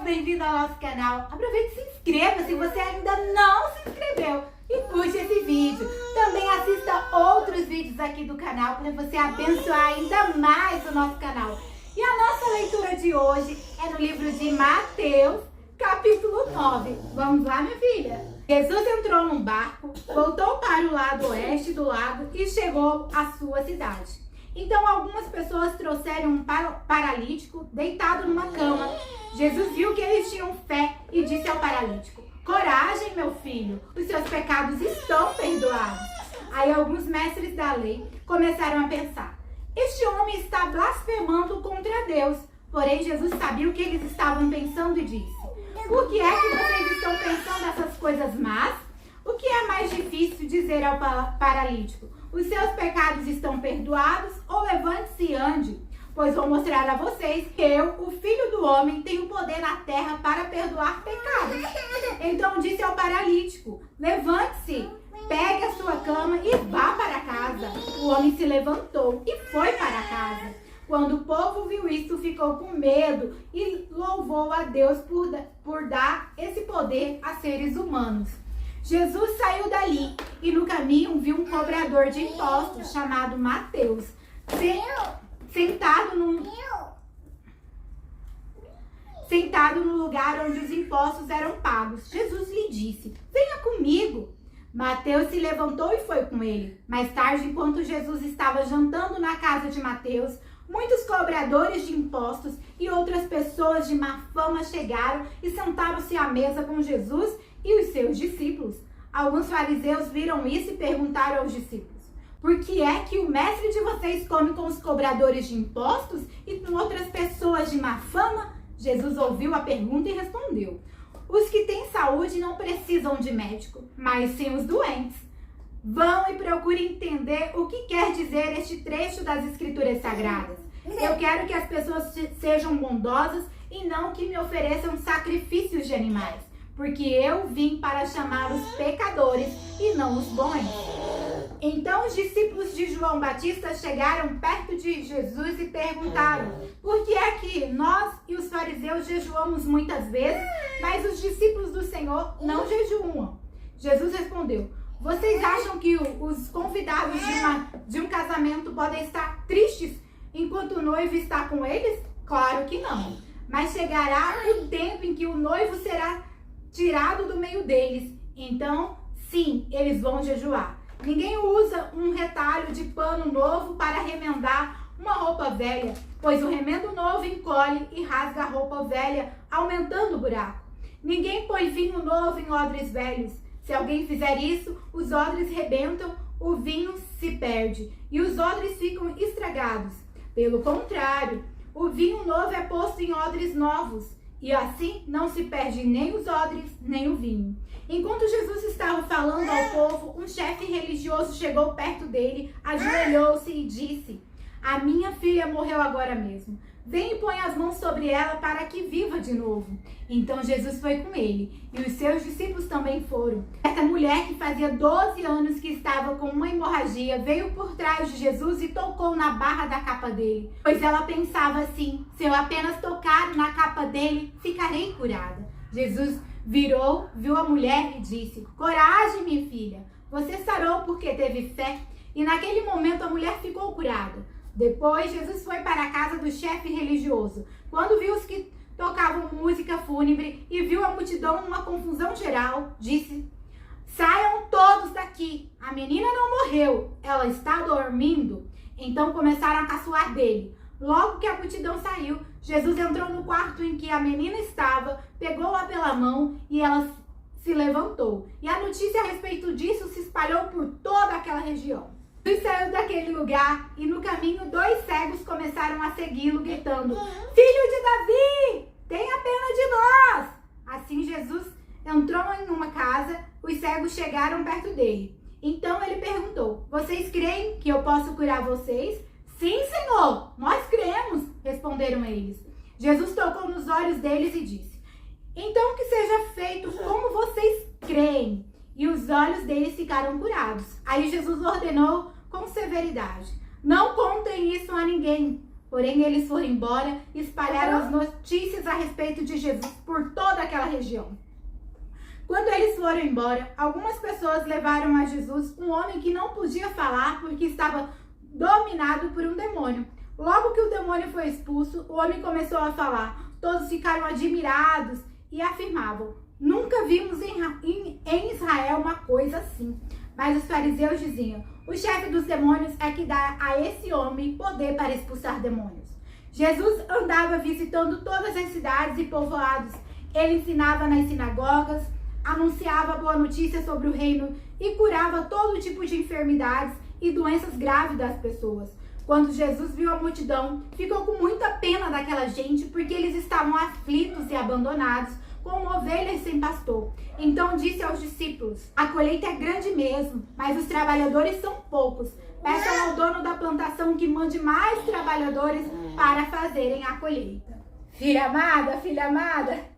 bem-vindo ao nosso canal. Aproveite e se inscreva se você ainda não se inscreveu e curte esse vídeo. Também assista outros vídeos aqui do canal para você abençoar ainda mais o nosso canal. E a nossa leitura de hoje é no livro de Mateus, capítulo 9. Vamos lá, minha filha? Jesus entrou num barco, voltou para o lado oeste do lago e chegou à sua cidade. Então algumas pessoas trouxeram um paralítico deitado numa cama. Jesus viu que eles tinham fé e disse ao paralítico: "Coragem, meu filho, os seus pecados estão perdoados." Aí alguns mestres da lei começaram a pensar: "Este homem está blasfemando contra Deus." Porém Jesus sabia o que eles estavam pensando e disse: "Por que é que vocês estão pensando essas coisas más? O que é mais difícil dizer ao paralítico: os seus pecados estão perdoados, ou levante-se e ande? Pois vou mostrar a vocês que eu, o Filho do Homem, tenho poder na terra para perdoar pecados." Então disse ao paralítico: "Levante-se, pegue a sua cama e vá para casa." O homem se levantou e foi para casa. Quando o povo viu isso, ficou com medo e louvou a Deus por dar esse poder a seres humanos. Jesus saiu dali e no caminho viu um cobrador de impostos chamado Mateus, sentado no lugar onde os impostos eram pagos. Jesus lhe disse: "Venha comigo." Mateus se levantou e foi com ele. Mais tarde, enquanto Jesus estava jantando na casa de Mateus, muitos cobradores de impostos e outras pessoas de má fama chegaram e sentaram-se à mesa com Jesus e os seus discípulos. Alguns fariseus viram isso e perguntaram aos discípulos: "Por que é que o mestre de vocês come com os cobradores de impostos e com outras pessoas de má fama?" Jesus ouviu a pergunta e respondeu: "Os que têm saúde não precisam de médico, mas sim os doentes. Vão e procurem entender o que quer dizer este trecho das Escrituras Sagradas. Eu quero que as pessoas sejam bondosas e não que me ofereçam sacrifícios de animais, porque eu vim para chamar os pecadores e não os bons." Então os discípulos de João Batista chegaram perto de Jesus e perguntaram: "Por que é que nós e os fariseus jejuamos muitas vezes, mas os discípulos do Senhor não jejuam?" Jesus respondeu: "Vocês acham que os convidados de um casamento podem estar tristes enquanto o noivo está com eles? Claro que não. Mas chegará o tempo em que o noivo será tirado do meio deles. Então, sim, eles vão jejuar. Ninguém usa um retalho de pano novo para remendar uma roupa velha, pois o remendo novo encolhe e rasga a roupa velha, aumentando o buraco. Ninguém põe vinho novo em odres velhos. Se alguém fizer isso, os odres rebentam, o vinho se perde e os odres ficam estragados. Pelo contrário, o vinho novo é posto em odres novos, e assim não se perde nem os odres, nem o vinho." Enquanto Jesus estava falando ao povo, um chefe religioso chegou perto dele, ajoelhou-se e disse: "A minha filha morreu agora mesmo. Vem e põe as mãos sobre ela para que viva de novo." Então Jesus foi com ele, e os seus discípulos também foram. Essa mulher, que fazia 12 anos que estava com uma hemorragia, veio por trás de Jesus e tocou na barra da capa dele, pois ela pensava assim: "Se eu apenas tocar na capa dele, ficarei curada." Jesus virou, viu a mulher e disse: "Coragem, minha filha, você sarou porque teve fé." E naquele momento a mulher ficou curada. Depois, Jesus foi para a casa do chefe religioso. Quando viu os que tocavam música fúnebre e viu a multidão numa confusão geral, disse: "Saiam todos daqui, a menina não morreu, ela está dormindo." Então começaram a caçoar dele. Logo que a multidão saiu, Jesus entrou no quarto em que a menina estava, pegou-a pela mão e ela se levantou. E a notícia a respeito disso se espalhou por toda aquela região. Jesus saiu daquele lugar e no caminho 2 cegos começaram a segui-lo, gritando: "Filho de Davi, tenha pena de nós!" Assim Jesus entrou em uma casa, os cegos chegaram perto dele. Então ele perguntou: "Vocês creem que eu posso curar vocês?" "Sim, Senhor, nós cremos", responderam eles. Jesus tocou nos olhos deles e disse: "Então que seja feito como vocês creem." E os olhos deles ficaram curados. Aí Jesus ordenou com severidade: "Não contem isso a ninguém." Porém, eles foram embora e espalharam as notícias a respeito de Jesus por toda aquela região. Quando eles foram embora, algumas pessoas levaram a Jesus um homem que não podia falar porque estava dominado por um demônio. Logo que o demônio foi expulso, o homem começou a falar. Todos ficaram admirados e afirmavam: nunca vimos em Israel uma coisa assim. Mas os fariseus diziam: o chefe dos demônios é que dá a esse homem poder para expulsar demônios. Jesus andava visitando todas as cidades e povoados. Ele ensinava nas sinagogas, anunciava boa notícia sobre o reino e curava todo tipo de enfermidades e doenças graves das pessoas. Quando Jesus viu a multidão, ficou com muita pena daquela gente, porque eles estavam aflitos e abandonados, como ovelhas sem pastor. Então disse aos discípulos: a colheita é grande mesmo, mas os trabalhadores são poucos. Peçam ao dono da plantação que mande mais trabalhadores para fazerem a colheita. Filha amada,